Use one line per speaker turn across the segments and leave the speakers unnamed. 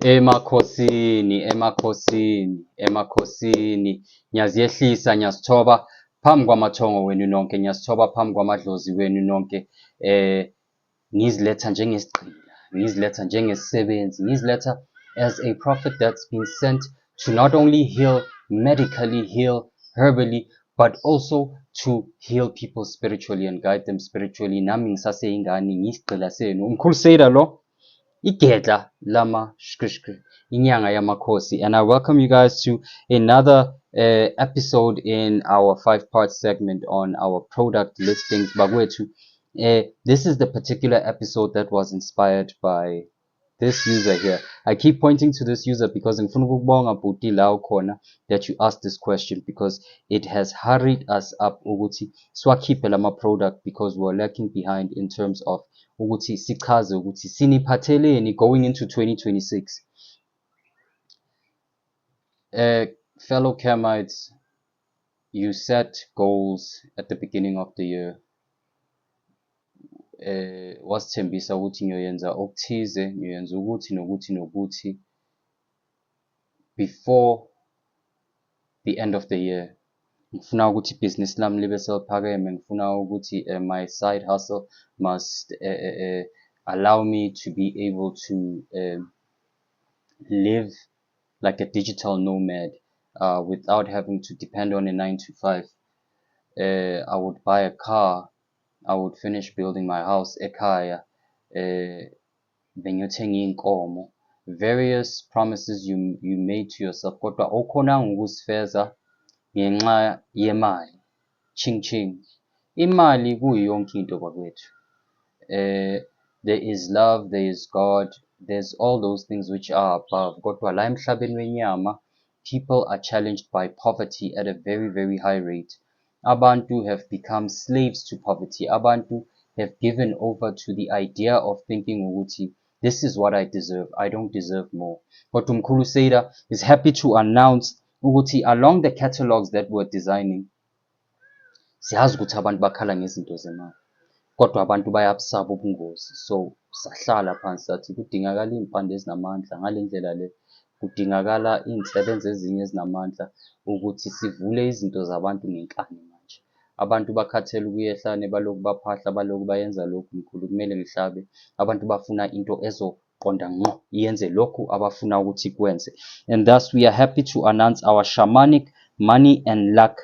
Emakhosini, ngiyaziyehlisa, ngiyazithoba phambi kwamathongo wenu nonke, ngiyazithoba phambi kwamadlozi wenu nonke, ngiziletha njengesigqila, ngiziletha njengesisebenzi, ngiziletha as a prophet that's been sent to not only heal, medically heal, herbally, but also to heal people spiritually and guide them spiritually. Nami ngisaseyingane, ngiyisigqila senu, umkhulu lo, igedla lama shkrishkri, inyanga yamakhosi. And I welcome you guys to another episode in our 5-part segment on our product listings. Bagwethu, this is the particular episode that was inspired by this user here. I keep pointing to this user because ngifuna ukubonga bhuti la ukhona that you asked this question, because it has hurried us up ukuthi siwakhiphe lama product, because we're lacking behind in terms of ukuthi sichaze ukuthi siniphatheleni going into 2026. Fellow Kemites, you set goals at the beginning of the year. Wasithembisa ukuthi ngiyoyenza okuthize, ngiyoyenza ukuthi nokuthi nokuthi before the end of the year. Ngifuna ukuthi business lami libe seliphakeme, ngifuna ukuthi my side hustle must allow me to be able to live like a digital nomad without having to depend on a 9 to 5. I would buy a car, I would finish building my house ekhaya, bengiyothenga inkomo. Various promises you made to yourself, kodwa okhonanga ukuzifeza ngenxa yemali. Ching ching. Imali kuyonke into bakwethu. There is love, there is God, there's all those things which are above. Kodwa la emhlabeni wenyama, people are challenged by poverty at a very, very high rate. Abantu have become slaves to poverty. Abantu have given over to the idea of thinking ukuthi, this is what I deserve, I don't deserve more. But Umkhulu Seda is happy to announce ukuthi along the catalogs that we're designing, siyazi ukuthi abantu bakhala ngezinto zemali, kodwa abantu bayabusaba ubungozi. So sahlala phansi sathi kudingakala iy'mpande ezinamandla. Ngale ndlela le kudingakala iy'nsebenzo ezinye ezinamandla ukuthi sivule izinto zabantu ngenkani manje. Abantu bakhathele ukuyehlane, balokhu baphahla, balokhu bayenza lokhu. Mkhulu, kumele ngihlabe. Abantu bafuna into ezoqonda ngqo yenze lokhu abafuna ukuthi kwenze. And thus we are happy to announce our shamanic money and luck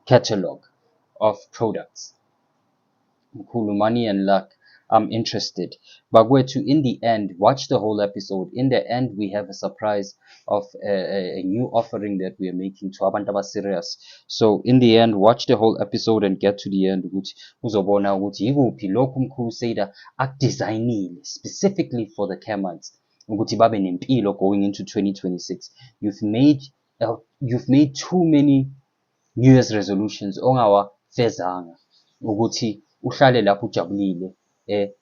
catalog of products. Mkhulu, money and luck, I'm interested. Bagwethu, in the end, watch the whole episode. In the end, we have a surprise of a new offering that we are making to abantu abaserious. So in the end, watch the whole episode and get to the end ukuthi uzobona ukuthi yikuphi lokhu Mkhulu Seda akudesignile specifically for the Kemites ukuthi babe nempilo going into 2026. You've made too many New Year's resolutions ongawafezanga ukuthi uhlale lapho ujabulile.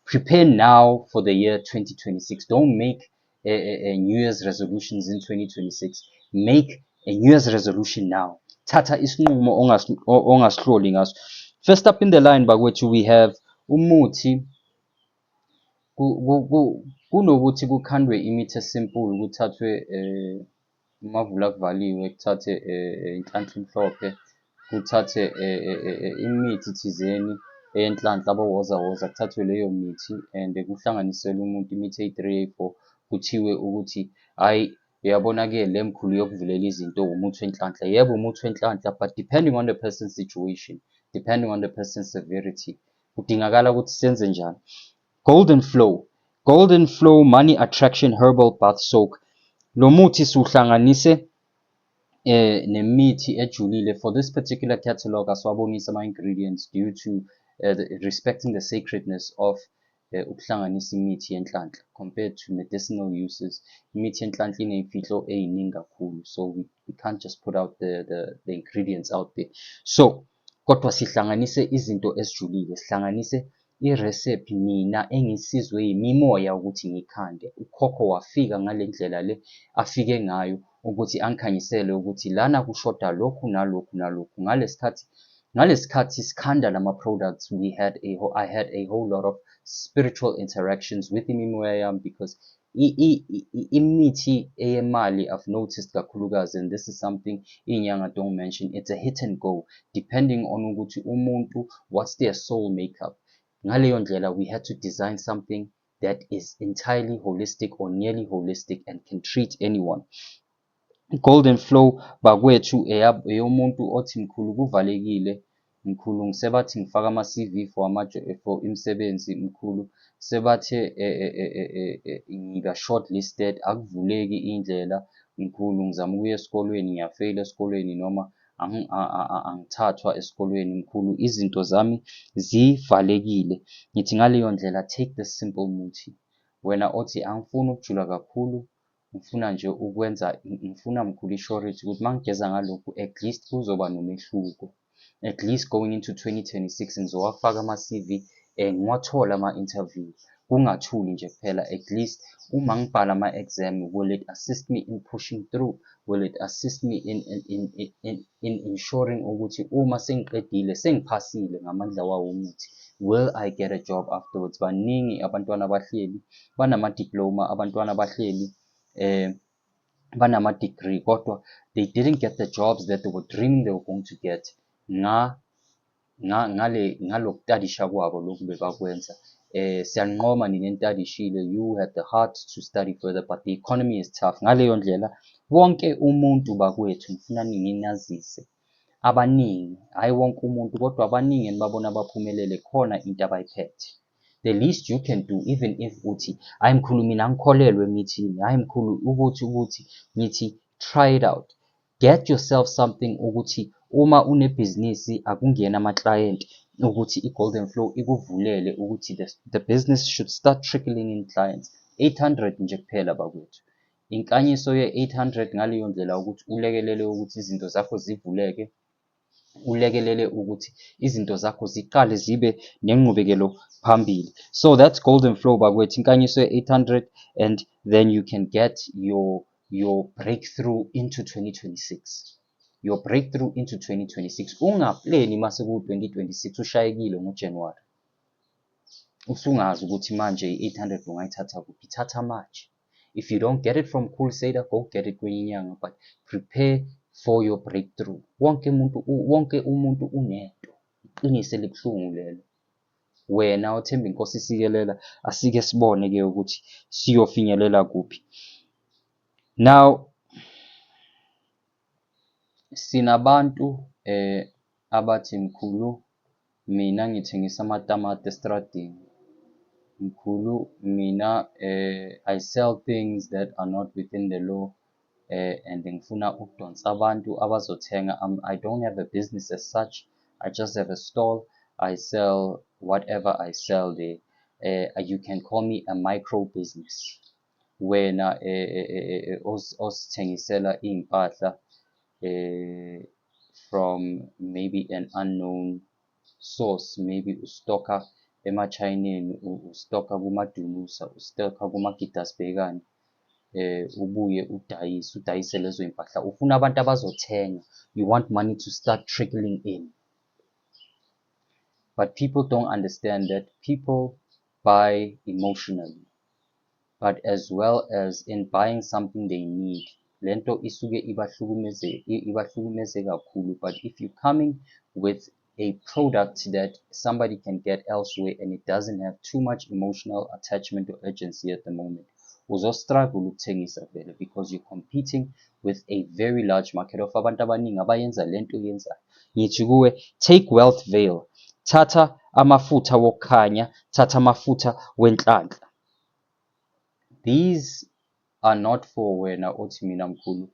Prepare now for the year 2026. Don't make New Year's resolutions in 2026. Make a New Year's resolution now. Thatha isinqumo ongasihloli ngaso. First up in the line, bagwethu, we have umuthi. Kunokuthi kukhandwe imithi esimple, kuthathwe umavula kuvaliwe, kuthathe inhlanhla emhlophe, kuthathe imithi thizeni enhlanhla abowozawoza, kuthathwe leyo mithi and kuhlanganiselwe umuntu imithi eyi-3 eyi-4, kuthiwe ukuthi hayi uyabona-ke le mkhulu yokuvulela izinto umuthi wenhlanhla. Yebo, umuthi wenhlanhla, but depending on the person's situation, depending on the person's severity, kudingakala ukuthi senze njani. Golden Flow Money Attraction Herbal Bath Soak. Lo muthi siwuhlanganise nemithi ejulile. For this particular catalog, asiwabonisa ama-ingredients due to respecting the sacredness of ukuhlanganisa imithi yenhlanhla compared to medicinal uses. Imithi yenhlanhla iney'fihlo ey'ningi kakhulu, so we can't just put out the ingredients out there. So kodwa sihlanganise izinto ezijulile, sihlanganise i-recipe mina engisizwe yimimoya ukuthi ngikhande. Ukhokho wafika ngale ndlela le afike ngayo ukuthi angikhanyisele ukuthi lana kushoda lokhu nalokhu nalokhu. Ngalesikhathi sikhanda lama products, I had a whole lot of spiritual interactions with imimoya yami, because imithi eyemali I've noticed kakhulukazi, and this is something inyanga don't mention, it's a hit and go depending on ukuthi umuntu what's their soul makeup. Ngaleyo ndlela we had to design something that is entirely holistic or nearly holistic and can treat anyone. Golden Flow bakwethu eyomuntu othi mkhulu kuvalekile, mkhulu ngisebathi ngifaka ama-CV for imisebenzi mkhulu, sebathe ngiba shortlisted, akuvuleki indlela mkhulu, ngizama ukuya esikolweni ngiyafeyila esikolweni noma angithathwa esikolweni mkhulu, izinto zami zivalekile. Ngithi ngaleyo ndlela take this simple muthi, wena othi angifuni ukujula kakhulu, ngifuna nje ukwenza, ngifuna mkhulu i-surety ukuthi uma ngigeza ngalokhu at least kuzoba nomehluko. At least going into 2026 ngizowafaka ama-CV ngiwathole ama-interview, kungathuli nje kuphela. At least uma ngibhala ama-exam, will it assist me in pushing through? Will it assist me in ensuring ukuthi uma sengiqedile sengiphasile ngamandla wawo umuthi, will I get a job afterwards? Baningi abantwana abahleli banama-diploma, abantwana abahleli banama-degree kodwa they didn't get the jobs that they were dreaming they were going to get ngalokutadisha kwabo lokhu bebakwenza. Siyanqoma nina enitadishile, you had the heart to study further but the economy is tough. Ngaleyo ndlela wonke umuntu bakwethu ngifuna ninginazise, abaningi, hhayi wonke umuntu kodwa abaningi enibabona baphumelele khona into abayiphethe. The least you can do, even if uthi hayi mkhulu mina angikholelwe emithini, hayi mkhulu ukuthi ngithi try it out, get yourself something ukuthi uma unebhizinisi akungena ama-client ukuthi i-Golden Flow ikuvulele ukuthi the business should start trickling in clients. 800 nje kuphela bakwethu, inkanyiso ye-800 ngaleyo ndlela ukuthi ulekelele ukuthi izinto zakho zivuleke, ulekelele ukuthi izinto zakho ziqale zibe nenqubekelo phambili. So that's Golden Flow bakwethu, inkanyiso ye-800, and then you can get your breakthrough into 2026. Your breakthrough into 2026. Ungapleni mase ku-2026 ushayekile ngoJanuwari, usungazi ukuthi manje i-800 ungayithatha kuphi, thatha manje. If you don't get it from Crusader, go get it kwenye inyanga, but prepare for your breakthrough. Wonke umuntu unento, iqiniso elibuhlungu lelo. Wena othemba inkosi isikelela, asike sibone-ke ukuthi siyofinyelela kuphi. Now sinabantu abathi mkhulu mina ngithengisa amatamati estradini, mkhulu mina I sell things that are not within the law, and ngifuna ukudonsa abantu abazothenga. I don't have a business as such, I just have a stall, I sell whatever I sell there. You can call me a micro business. Wena osithengisela iy'mpahla from maybe an unknown source, maybe ustokha emachineni, ustokha kumaDunusa, ustokha kumaGigasbhekani, ubuye udayise lezo y'mpahla, ufuna abantu abazothenga, you want money to start trickling in. But people don't understand that people buy emotionally, but as well as in buying something they need. Lento isuke ibahlukumeze kakhulu, but if you're coming with a product that somebody can get elsewhere and it doesn't have too much emotional attachment or urgency at the moment, uzostruggle ukuthengisa vele, because you're competing with a very large market of abantu abaningi abayenza lento oyenzayo. Ngithi kuwe, take Wealth Veil, thatha amafutha wokukhanya, thatha amafutha wenhlanhla. These are not for wena othi mina mkhulu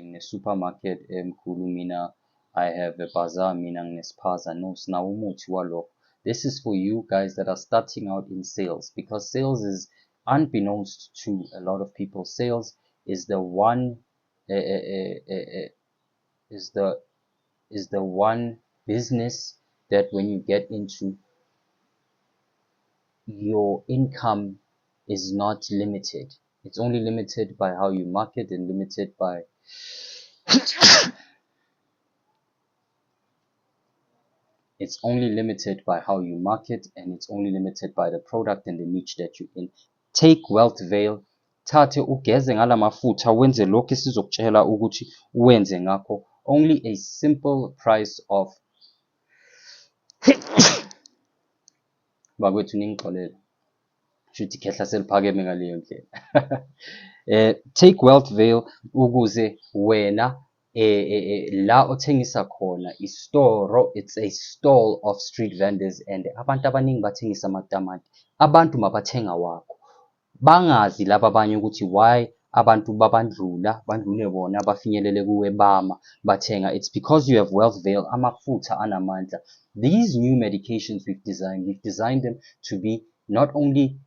nge-supermarket mkhulu mina I have a bazaar, mina nginespaza. No, sinawo umuthi walokho. This is for you guys that are starting out in sales, because sales is, unbeknownst to a lot of people, sales is the one is the one business that when you get into, your income is not limited. It's only limited by how you market and limited by it's only limited by how you market, and it's only limited by the product and the niche that you're in. Take Wealth Veil, thathe ugeze ngalamafutha wenze lokho esizokutshela ukuthi uwenze ngakho. Only a simple price of bakwethu ningixolele. Shuthi ikhehla seliphakeme ngaleyo ndlela. Take Wealth Veil ukuze wena la othengisa khona it's a stall of street vendors and abantu abaningi bathengisa amatamati. Abantu mabathenga wakho. Bangazi laba abanye ukuthi why abantu bandlule bona bafinyelele kuwe bama bathenga. It's because you have Wealth Veil, amafutha anamandla. These new medications we've designed them to be not only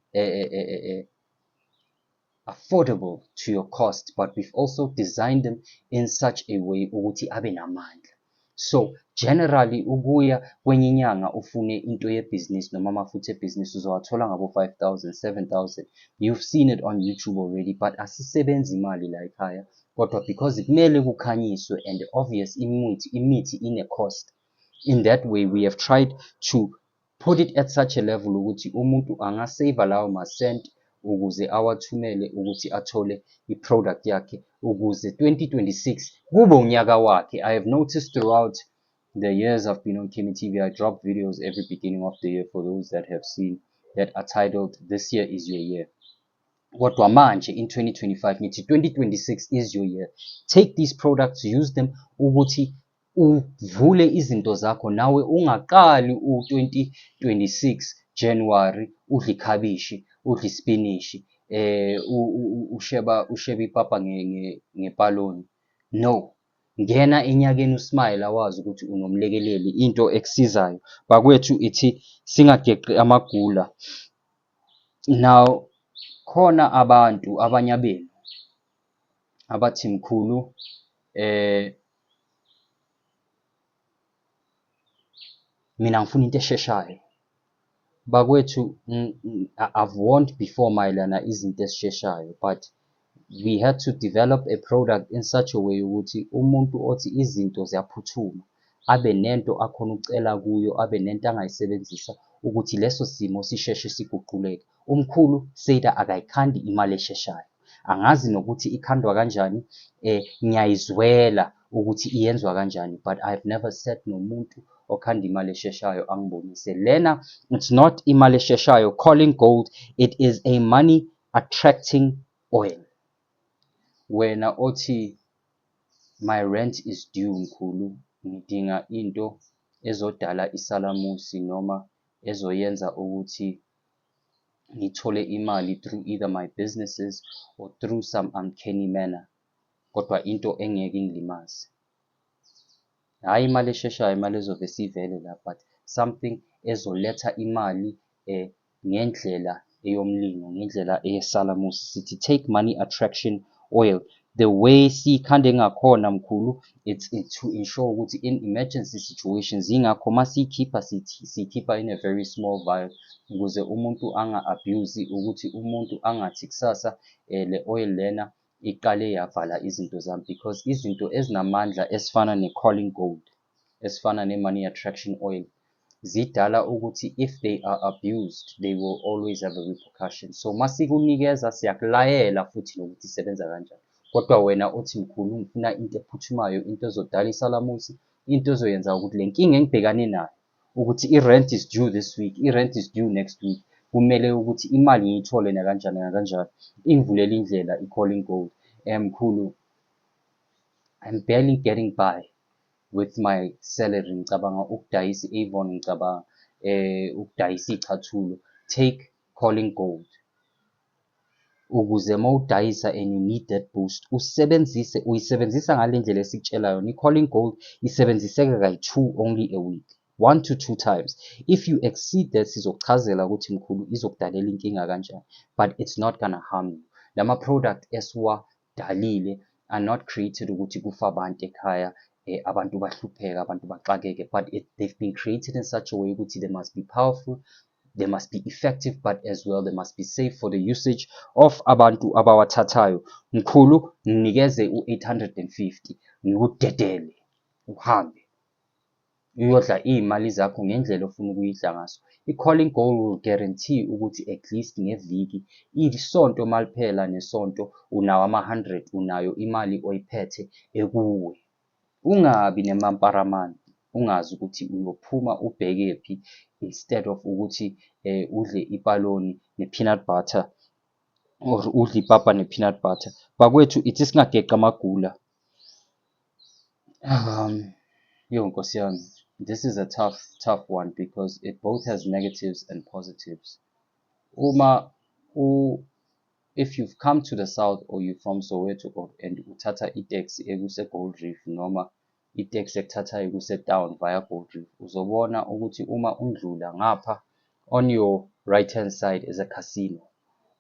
affordable to your cost, but we've also designed them in such a way ukuthi abe namandla. So generally ukuya kwenye inyanga ufune into yebhizinisi noma amafutha ebhizinisi uzowathola ngabo 5,000, 7,000. You've seen it on YouTube already, but asisebenzi imali la ekhaya kodwa because kumele kukhanyiswe and obvious imithi ine cost. In that way we have tried to put it at such a level ukuthi umuntu angasave lawo masent ukuze awathumele ukuthi athole i-product yakhe ukuze 2026 kube unyaka wakhe. I have noticed throughout the years I've been on Kimi TV, I drop videos every beginning of the year for those that have seen that are titled "This Year is Your Year." Kodwa manje in 2025 ngithi 2026 is your year. Take these products, use them ukuthi uvule izinto zakho nawe ungaqali u-2026 January udla ikhabishi udla ispinishi usheba ipapa ngepaloni. No, ngena enyakeni usmile awazi ukuthi unomlekeleli into ekusizayo. Bakwethu ithi singageqi amagula. Now khona abantu abanye benu abathi mkhulu mina ngifuna into esheshayo. Bakwethu I've warned before mayelana izinto ezisheshayo, but we had to develop a product in such a way ukuthi umuntu othi izinto ziyaphuthuma abe nento akhona ukucela kuyo, abe nento angayisebenzisa ukuthi leso simo sisheshe siguquleke. Umkhulu Seda akayikhandi imali esheshayo, angazi nokuthi ikhandwa kanjani, ngiyayizwela ukuthi iyenzwa kanjani, but I've never said nomuntu okhanda imali esheshayo angibonise. Lena it's not imali esheshayo. Calling Gold, it is a money attracting oil. Wena othi my rent is due mkhulu, ngidinga into ezodala isalamusi noma ezoyenza ukuthi ngithole imali through either my businesses or through some uncanny manner, kodwa into engeke ingilimaze. Hayi imali esheshayo, imali ezove sivele la, but something ezoletha imali ngendlela eyomlimo, ngendlela eyesalamusi. Sithi take money attraction oil. The way sikhande ngakhona mkhulu, it's to ensure ukuthi in emergency situations, ingakho masiyikhipha siyikhipha in a very small vial ukuze umuntu anga-abuse, ukuthi umuntu angathi kusasa le oil lena iqale yavala izinto zami, because izinto ezinamandla esifana ne-Calling Gold, esifana ne-money attraction oil, zidala ukuthi if they are abused they will always have a repercussion. So masikunikeza siyakulayela futhi nokuthi isebenza kanjani. Kodwa wena uthi mkhulu ngifuna into ephuthumayo, into ezodala isalamusi, into ezoyenza ukuthi le nkinga engibhekane nayo ukuthi i-rent is due this week, i-rent is due next week, kumele ukuthi imali ngiyithole nakanjani nakanjani, ingivulela indlela i-Calling Gold. Mkhulu, I'm barely getting by with my salary. Ngicabanga ukudayisa i-Avon, ngicabanga ukudayisa icathulo. Take Calling Gold ukuze mawudayisa and you need that boost, uyisebenzisa ngale ndlela esikutshela yona. I-Calling Gold isebenziseka kayi-2 only a week, 1 to 2 times. If you exceed that, sizokuchazela ukuthi mkhulu izokudalela inkinga kanjani, but it's not gonna harm you. Lama product esiwadalile are not created ukuthi kufa abantu ekhaya, abantu bahlupheka, abantu baxakeke, but they've been created in such a way ukuthi they must be powerful, they must be effective, but as well they must be safe for the usage of abantu abawathathayo. Mkhulu nginikeze u-850 ngikudedele uhambe uyodla iy'mali zakho ngendlela ofuna ukuyidla ngaso. I-calling goal will guarantee ukuthi at least ngeviki isonto maliphela nesonto unawo ama-100, unayo imali oyiphethe ekuwe. Ungabi nemamparamani, ungazi ukuthi uyophuma ubhekephi instead of ukuthi udle ipaloni ne-peanut butter or udle ipapa ne-peanut butter. Bakwethu ithi singageqi amagula. Yo Nkosi yami, this is a tough one because it both has negatives and positives. If you've come to the south or you're from Soweto and uthatha itaxi ekuse Gold Reef noma itaxi ekuthatha ekuse town via Gold Reef, uzobona ukuthi uma undlula ngapha on your right hand side is a casino.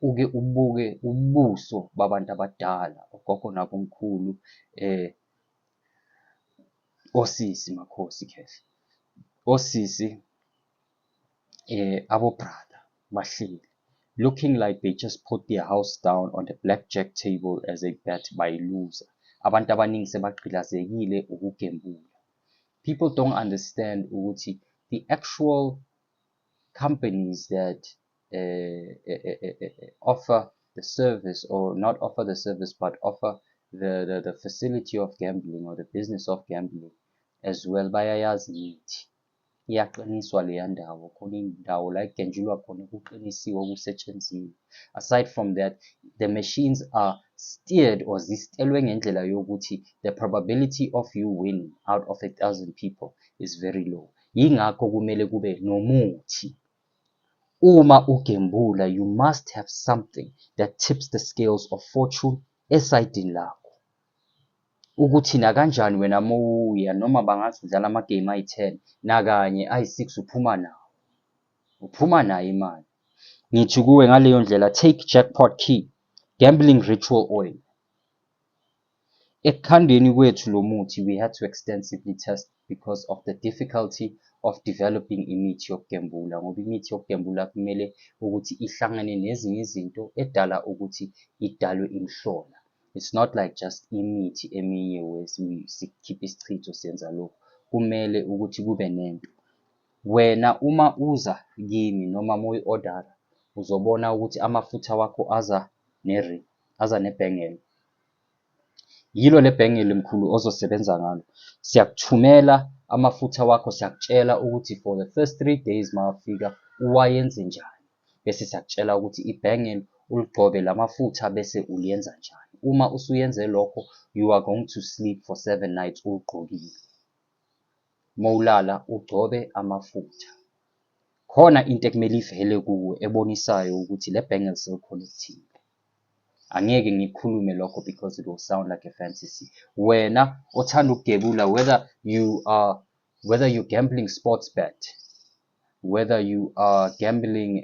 Uke ubuke ubuso babantu abadala, ogogo nabomkhulu, osisi makhosi khehle, osisi abo-brother bahleli, looking like they just put their house down on the blackjack table as a bet by loser. Abantu abaningi sebagqilazekile ukugembula. People don't understand ukuthi the actual companies that offer the service, or not offer the service but offer the facility of gambling or the business of gambling as well, bayayazi nithi iyaqiniswa leya ndawo, khona indawo la kugenjulwa khona kuqinisiwe kusetshenzile. Aside from that, the machines are steered or zistelwe ngendlela yokuthi the probability of you winning out of 1,000 people is very low. Yingakho kumele kube nomuthi. Uma ugembula, you must have something that tips the scales of fortune esayidini lakho, ukuthi nakanjani wena mawuya noma bangathi udlala amagame ayi-10 nakanye ayi-6 uphuma nayo imali. Ngithi kuwe ngaleyo ndlela, take Jackpot Key Gambling Ritual Oil. Ekukhandeni kwethu lo muthi, we had to extensively test because of the difficulty of developing imithi yokugembula, ngoba imithi yokugembula kumele ukuthi ihlangane nezinye izinto edala ukuthi idalwe imhlola. It's not like just imithi eminye sikhipha isichitho senza lokho. Kumele ukuthi kube nento. Wena uma uza kimi noma moyi-ordera, uzobona ukuthi amafutha wakho aza ne-ring, aza nebhengela. Yilo le bhengela mkhulu ozosebenza ngalo. Siyakuthumela amafutha wakho, siyakutshela ukuthi for the first 3 days mawafika uwayenze njani. Bese siyakutshela ukuthi ibhengela uligcobe lamafutha bese uliyenza njani. Uma usuyenze lokho, you are going to sleep for 7 nights ugqokile. Mawulala ugcobe amafutha. Khona into ekumele ivele kuwe ebonisayo ukuthi le bhengela selikhonekthile. Angeke ngikhulume lokho because it will sound like a fantasy. Wena othanda ukugebula, whether you're gambling sports bet, whether you are gambling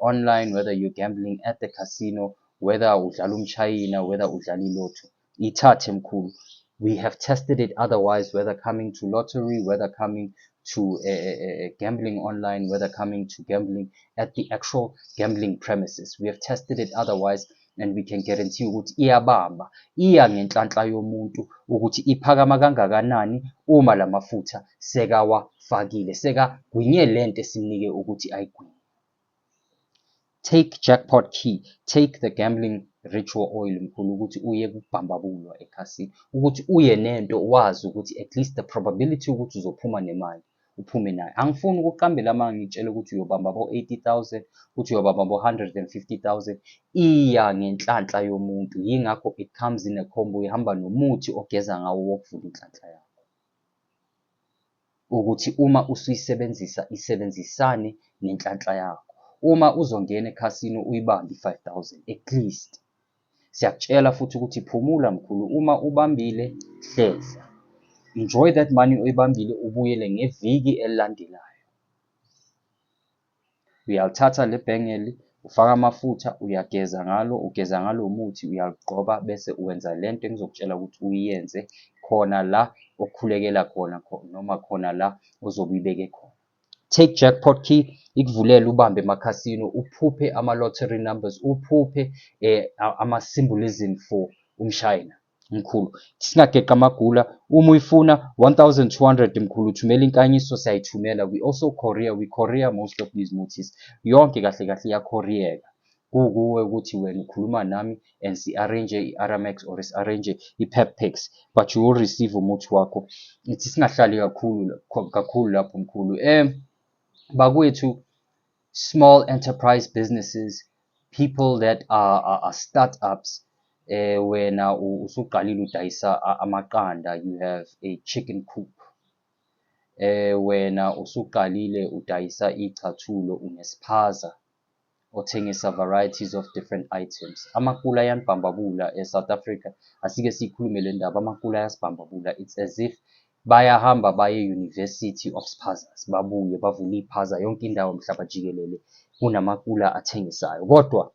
online, whether you're gambling at the casino, whether udlala umshayina, whether udlala ilotto, ithathe mkhulu. We have tested it otherwise, whether coming to lottery, whether coming to gambling online, whether coming to gambling at the actual gambling premises. We have tested it otherwise, and we can guarantee ukuthi iyabamba, iya ngenhlanhla yomuntu ukuthi iphakama kangakanani uma lamafutha sekawafakile, sekagwinye lento esinike ukuthi ayigwinye. Take Jackpot Key, take the gambling ritual oil mkhulu, ukuthi uye kubhambabulwa ekhasini, ukuthi uye nento wazi ukuthi at least the probability ukuthi uzophuma nemali uphume nayo. Angifuni ukuqambela amanga ngitshela ukuthi uyobamba bo-80,000, ukuthi uyobamba bo-150,000. Iya ngenhlanhla yomuntu. Yingakho it comes in a combo, ihamba nomuthi ogeza ngawo wokuvula inhlanhla yakho, ukuthi uma usuyisebenzisa isebenzisane nenhlanhla yakho. Uma uzongena ekhasino uyibambe i-5,000 at least. Siyakutshela futhi ukuthi phumula mkhulu, uma ubambile hlehla. Enjoy that money oyibambile, ubuyele ngeviki elilandelayo. Uyalithatha le bhengeli, ufaka amafutha, uyageza ngalo, ugeza ngalo muthi, uyaligqoba bese uwenza lento engizokutshela ukuthi uyenze khona la okukhulekela khona noma khona la ozobuyibeke khona. Take Jackpot Key ikuvulele ubambe emakhasino, uphuphe ama-lottery numbers, uphuphe ama-symbolism for umshayina. mkhulu. Singageqa amagula. Uma uyifuna 1200 mkhulu, uthumela inkanyiso siyayithumela. We also courier, we courier most of these mutis. Yonke kahle kahle iyacouriereka. Kukuwe ukuthi wena ukhuluma nami and si-arrange i-Aramex or si-arrange i-Pep Packs, but you will receive umuthi wakho. Ithi singahlali kakhulu lapho mkhulu. Bakwethu, small enterprise businesses, people that are startups, wena usuqalile udayisa amaqanda, you have a chicken coop. Wena usuqalile udayisa icathulo, unespaza othengisa varieties of different items. Amakula ayanibhambabula eSouth Africa. Asike sikhulume le ndaba, amakula ayasibhambabula. It's as if bayahamba baye University of Spazas, babuye bavule iphaza yonke indawo mhlaba jikelele kunamakula athengisayo. Kodwa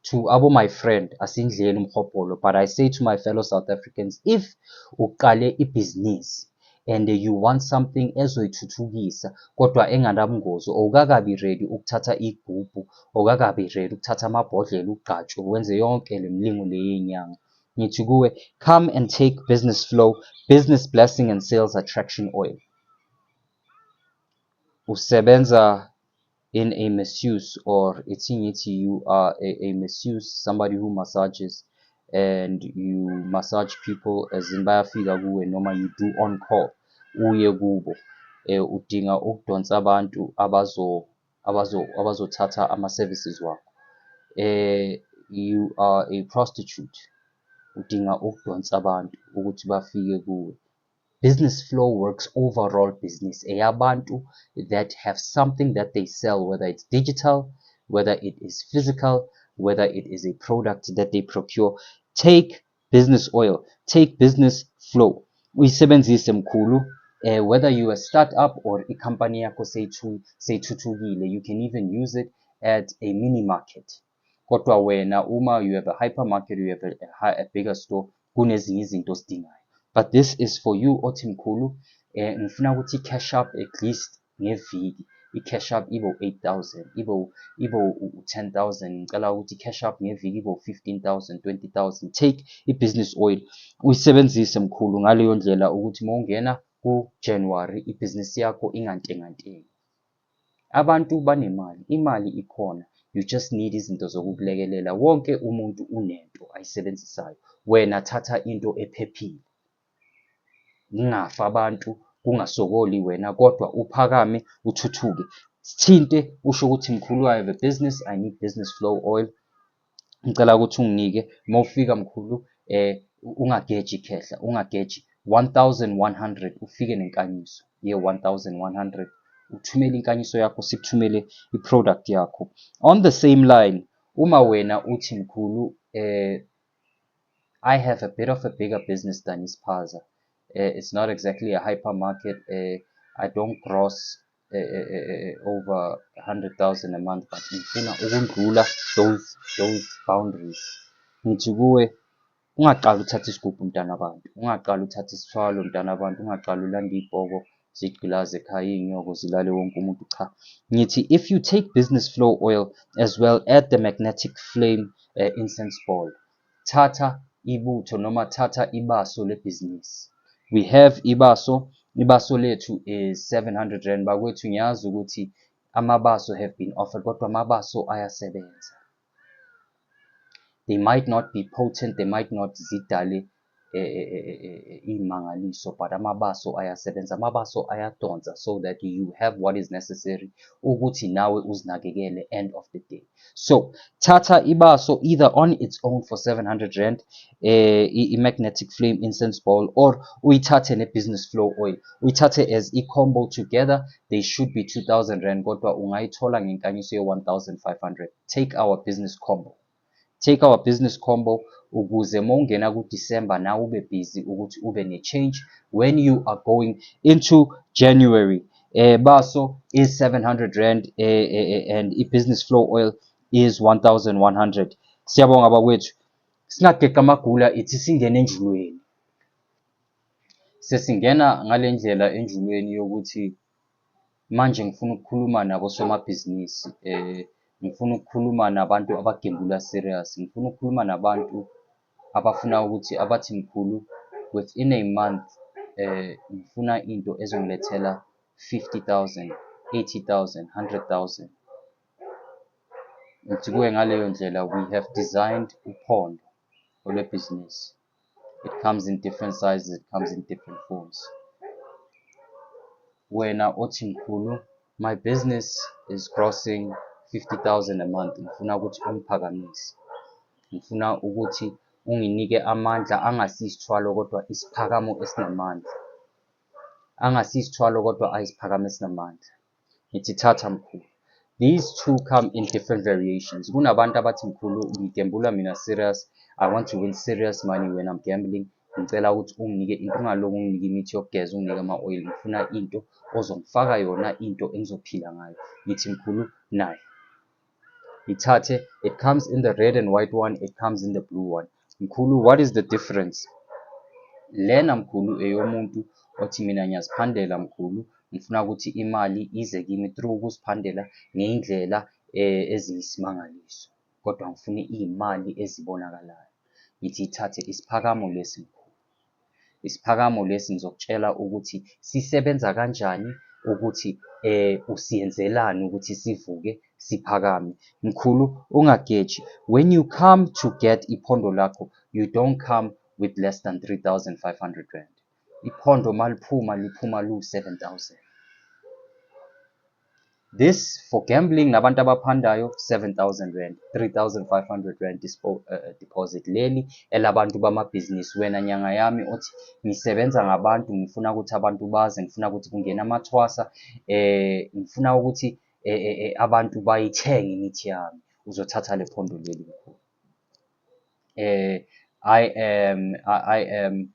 to abo my friend, asindleni umhobholo, but I say to my fellow South Africans, if uqale ibhizinisi and you want something ezoyithuthukisa kodwa enganabungozi, awukakabi ready ukuthatha igubhu, awukakabi ready ukuthatha amabhodlela ugqatshwe wenze yonke le mlingo le yenyanga, ngithi kuwe, come and take Business Flow, Business Blessing and Sales Attraction Oil. Usebenza in a masseuse, or you are a masseuse, somebody who massages, and you massage people as in bayafika kuwe noma you do on call, uye kubo, udinga ukudonsa abantu abazothatha ama-services wakho. You are a prostitute, udinga ukudonsa abantu ukuthi bafike kuwe. Business Flow works overall business. Eyabantu that have something that they sell, whether it's digital, whether it is physical, whether it is a product that they procure. Take Business Oil, take Business Flow. Uyisebenzise mkhulu. Whether you are a startup or a company yakho seyithuthukile, you can even use it at a mini market. Kodwa wena uma you have a hypermarket, you have a bigger store, kunezinye izinto osidingayo. But this is for you othi mkhulu, ngifuna ukuthi i-cash up at least ngeviki, i-cash up ibe u-8,000, ibe u-10,000, ngicela ukuthi i-cash up ngeviki ibe u-15,000, 20,000. Take i-business oil uyisebenzise mkhulu ngaleyo ndlela ukuthi mawungena ku-January ibhizinisi yakho ingantengantengi. Abantu banemali, imali ikhona, you just need izinto zokukulekelela. Wonke umuntu unento ayisebenzisayo, wena thatha into ephephile. Ningafa abantu, kungasokoli wena, kodwa uphakame uthuthuke. Sithinte usho ukuthi mkhulu, I have a business, I need Business Flow oil. Ngicela ukuthi unginike, mawufika mkhulu, ungageji khehla, ungageji 1,100 ufike nenkanyiso ye 1,100. Uthumele inkanyiso yakho, sikuthumele i-product yakho. On the same line, uma wena uthi mkhulu, I have a bit of a bigger business than Ispaza. It's not exactly a hypermarket. I don't gross over 100,000 a month, but ngifuna ukundlula those boundaries. Ngithi kuwe, ungaqala uthathe isigubhu mntana abantu, ungaqala uthathe isithwalo mntana abantu, ungaqala ulanda ibhoko zigqilaze ekhaya iy'nyoko zilale wonke umuntu, cha. Ngithi if you take Business Flow oil as well, add the magnetic flame incense ball, thatha ibutho noma thatha ibaso lebhizinisi. We have ibaso lethu is 700 rand. Bakwethu ngiyazi ukuthi amabaso have been offered, kodwa amabaso ayasebenza. They might not be potent, they might not zidale imangaliso, but amabaso ayasebenza, amabaso ayadonsa, so that you have what is necessary ukuthi nawe uzinakekele end of the day. So thatha ibaso either on its own for 700 rand, magnetic flame incense ball, or uyithathe ne-Business Flow oil, uyithathe as i-combo together. They should be 2,000 rand, kodwa ungayithola ngenkanyiso ye 1,500. Take our business combo. Take our business combo ukuze mawungena ku-December nawe ube busy ukuthi ube ne-change when you are going into January. Baso is 700 rand and i-Business Flow oil is 1,100. Siyabonga bakwethu. Singageqa amagula ithi singene enjulweni. Sesingena ngale ndlela enjulweni yokuthi manje ngifuna ukukhuluma nabo somabhizinisi. Ngifuna ukukhuluma nabantu abagembula serious, ngifuna ukukhuluma nabantu abafuna ukuthi abathi mkhulu within a month ngifuna into ezongilethela 50,000, 80,000, 100,000. Ngithi kuwe ngaleyo ndlela we have designed uphondo olwebhizinisi. It comes in different sizes, it comes in different forms. Wena othi mkhulu, my business is grossing 50,000 a month. Ngifuna ukuthi ungiphakamise. Ngifuna ukuthi unginike amandla angasisithwalo kodwa isiphakamo esinamandla. Angasisithwalo kodwa ayisiphakamo esinamandla. Ngithi thatha mkhulu. These two come in different variations. Kunabantu abathi mkhulu ngigembula mina serious. I want to win serious money when I'm gambling. Ngicela ukuthi unginike into, ungaloku unginike imithi yokugeza, unginike ama-oil. Ngifuna into ozongifaka yona, into engizophila ngayo. Ngithi mkhulu nayi. Ngithathe, it comes in the red and white one, it comes in the blue one. Mkhulu, what is the difference? Lena mkhulu eyomuntu othi mina ngiyaziphandela mkhulu, ngifuna ukuthi imali ize kimi through ukuziphandela ngey'ndlela eziyisimangaliso. Kodwa ngifuna iy'mali ezibonakalayo. Ngithi ithathe isiphakamo lesi mkhulu. Isiphakamo lesi ngizokutshela ukuthi sisebenza kanjani, ukuthi usiyenzelani ukuthi sivuke siphakame. Mkhulu, ungageji. When you come to get iphondo lakho, you don't come with less than 3,500 rand. Iphondo maliphuma liphuma lu-7,000. This for gambling nabantu abaphandayo 7,000 rand, 3,500 rand deposit. Leli elabantu bamabhizinisi. Wena nyanga yami othi ngisebenza ngabantu, ngifuna ukuthi abantu baze, ngifuna ukuthi kungena amathwasa, ngifuna ukuthi abantu bayithenge imithi yami. Uzothatha le phondo leli mkhulu. I am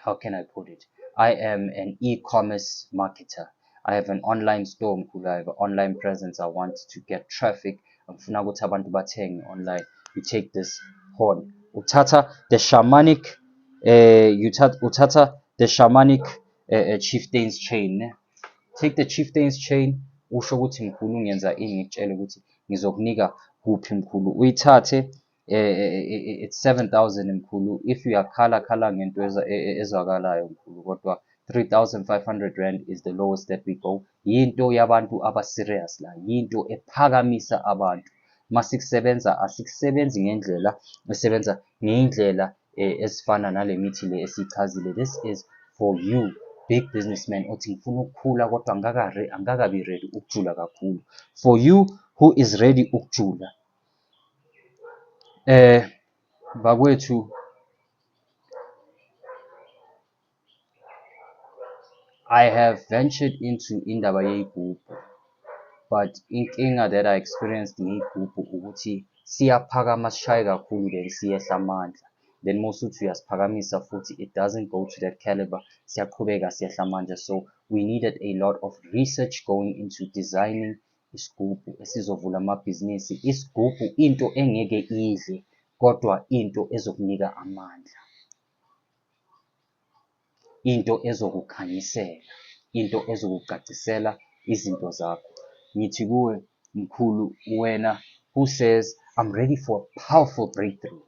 how can I put it? I am an e-commerce marketer. I have an online store mkhulu. I have an online presence. I want to get traffic. Ngifuna ukuthi abantu bathenge online. You take this horn. Uthatha the shamanic uthatha the shamanic chieftain's chain. Ne? Take the chieftain's chain. Usho ukuthi mkhulu ngiyenza ini, ngikutshele ukuthi ngizokunika kuphi mkhulu. Uyithathe it's 7,000 mkhulu. If uyakhala ngento ezwakalayo mkhulu, kodwa 3,500 rand is the lowest that we go. Yinto yabantu aba-serious la, yinto ephakamisa abantu. Masikusebenza asikusebenzi ngendlela esebenza ngey'ndlela ezifana nale mithi le esichazile. This is for you big businessman othi ngifuna ukukhula kodwa angakabi ready ukujula kakhulu. For you who is ready ukujula. Bakwethu, I have ventured into indaba yey'gubhu, but inkinga that I experienced ngey'gubhu ukuthi siyaphakama sishaye kakhulu then siyehla amandla. Then mawusuthi uyasiphakamisa futhi it doesn't go to that caliber, siyaqhubeka siyehla amandla. So we needed a lot of research going into designing isigubhu esizovula amabhizinisi. Isigubhu into engeke idle kodwa into ezokunika amandla. Into ezokukhanyisela, into ezokucacisela izinto zakho. Ngithi kuwe mkhulu, wena who says I'm ready for a powerful breakthrough.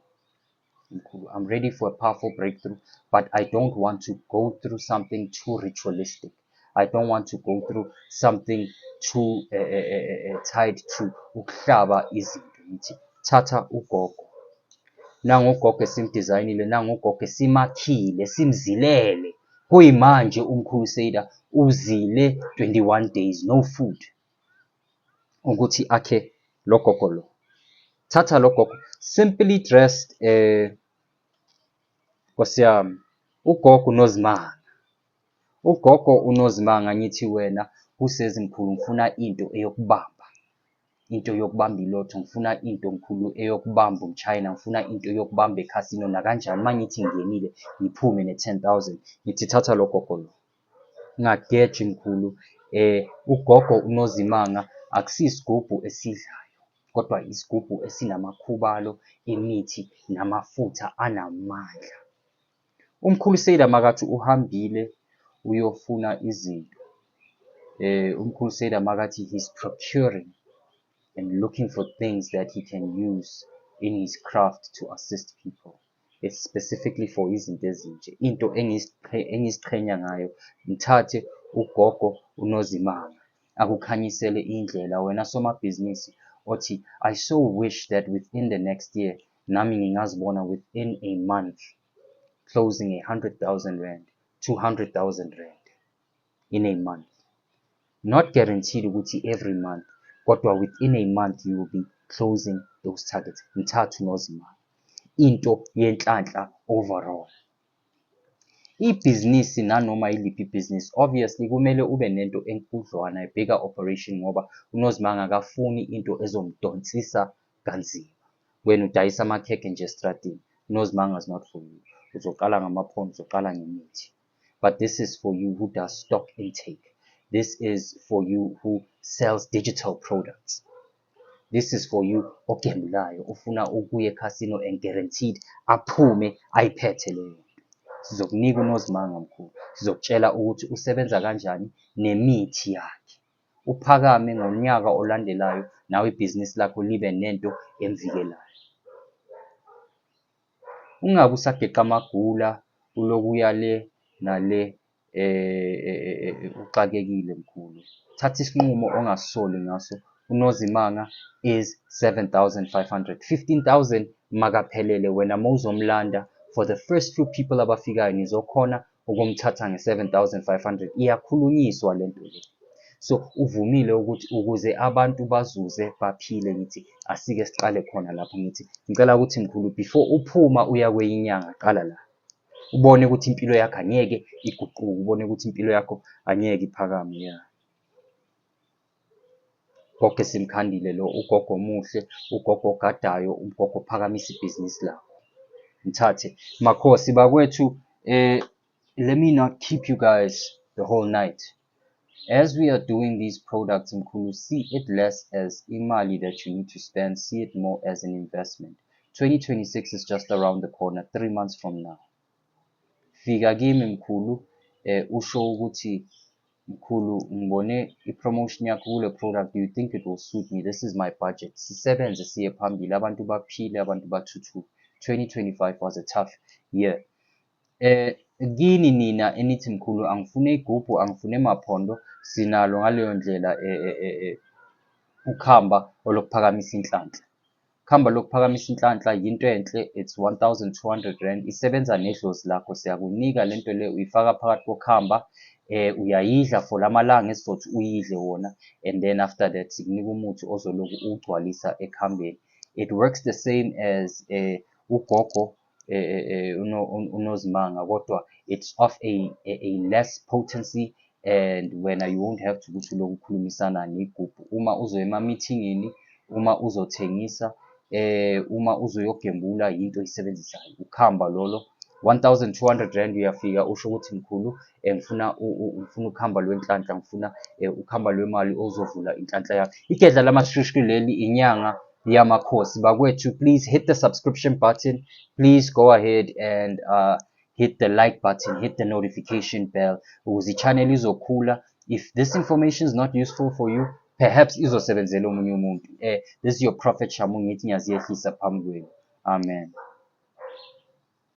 Mkhulu, I'm ready for a powerful breakthrough, but I don't want to go through something too ritualistic. I don't want to go through something too tied to ukuhlaba izinto. Ngithi thatha ugogo. Nangu ugogo esimdesignile, nangu ugogo esimakhile, simzilele. Kuyimanje umCrusader uzile 21 days no food. Ukuthi akhe lo gogo lo. Thatha lo gogo simply dressed Nkosiyami, ugogo unozimanga. Ugogo unozimanga. Ngithi wena usezi mkhulu, ngifuna into eyokubamba. Into yokubamba ilotho, ngifuna into mkhulu eyokubamba umchina, ngifuna into yokubamba ekhasino nakanjani mangithi ngingenile ngiphume ne-10,000. Ngithi thatha lo gogo lo. Ungageji mkhulu. Ugogo unozimanga akusisigubhu esidlayo, kodwa isigubhu esinamakhubalo emithi namafutha anamandla. UmCrusader makathi uhambile uyofuna izinto. UmCrusader makathi he's procuring and looking for things that he can use in his craft to assist people. It's specifically for izinto ezinje. Into engiziqhenya ngayo, ngithathe ugogo uNozimanga akukhanyisele indlela wena somabhizinisi othi I so wish that within the next year nami ngingazibona within a month closing 100,000 rand, 200,000 rand in a month. Not guaranteed ukuthi every month, kodwa within a month you will be closing those targets. Mthathu Nozimanga. Into yenhlanhla overall. Ibhizinisi nanoma yiliphi ibhizinisi obviously kumele ube nento enkudlwana, a bigger operation ngoba uNozimanga akafuni into ezomdonsisa kanzima. Wena udayisa amakhekhe nje estradini. uNozimanga is not for you. Uzoqala ngamaphondo, uzoqala ngemithi. But this is for you who does stock intake. This is for you who sells digital products. This is for you ogembulayo ufuna ukuya eCasino and guaranteed aphume ayiphethe leyo. Sizokunika uNozimanga mkhulu. Sizokutshela ukuthi usebenza kanjani nemithi yakhe. Uphakame ngonyaka olandelayo nawe ibhizinisi lakho libe nento emvikelayo. Ungabe usageqa amagula ulokuya le nale uxakekile mkhulu. Thatha isinqumo ongasisoli ngaso. uNozimanga is 7,500. 15,000 makaphelele wena mawuzomlanda for the first few people abafikayo nizokhona ukumthatha nge-7,500. Iyakhulunyiswa lento le. So uvumile ukuthi ukuze abantu bazuze baphile ngithi asike siqale khona lapho ngithi ngicela ukuthi mkhulu before uphuma uya kwenye inyanga qala la. Ubone ukuthi impilo yakho angeke iguquke, ubone ukuthi impilo yakho angeke iphakame ya. Ugogo simkhandile lo, ugogo omuhle, ugogo ogadayo, ugogo ophakamisa ibhizinisi lakho. Mthathe. Makhosi bakwethu, let me not keep you guys the whole night. As we are doing these products, mkhulu, see it less as imali that you need to spend, see it more as an investment. 2026 is just around the corner, 3 months from now. Fika kimi mkhulu, usho ukuthi mkhulu ngibone i-promotion yakho kule product, do you think it will suit me? This is my budget. Sisebenze siye phambili, abantu baphile, abantu bathuthuke. 2025 was a tough year. Kini nina enithi mkhulu angifune igubhu, angifune maphondo, sinalo ngaleyo ndlela ukhamba olokuphakamisa inhlanhla. Ukhamba lokuphakamisa inhlanhla yinto enhle, it's 1,200 rand. Isebenza nedlozi lakho, siyakunika lento le uyifaka phakathi kokhamba, uyayidla for lamalanga esizothi uyidle wona, and then after that sikunika umuthi ozoloku ugcwalisa ekhambeni. It works the same as ugogo uNozimanga, kodwa it's of a less potency, and wena you won't have to ukuthi uloku ukhulumisana negubhu. Uma uzoya ema-meeting-ini, uma uzothengisa, uma uzoyogembula yinto oyisebenzisayo. Ukhamba lolo 1,200 rand uyafika usho ukuthi mkhulu ngifuna ukhamba lwenhlanhla, ngifuna ukhamba lwemali ozovula inhlanhla yakho. Igedla lamashishki leli inyanga yamakhosi bakwethu. Please hit the subscription button. Please go ahead and hit the like button, hit the notification bell ukuze i-channel izokhula. If this information is not useful for you, perhaps izosebenzela omunye umuntu. This is your Prophet Shamu ngithi ngiyaziyehlisa phambi kwenu. Amen.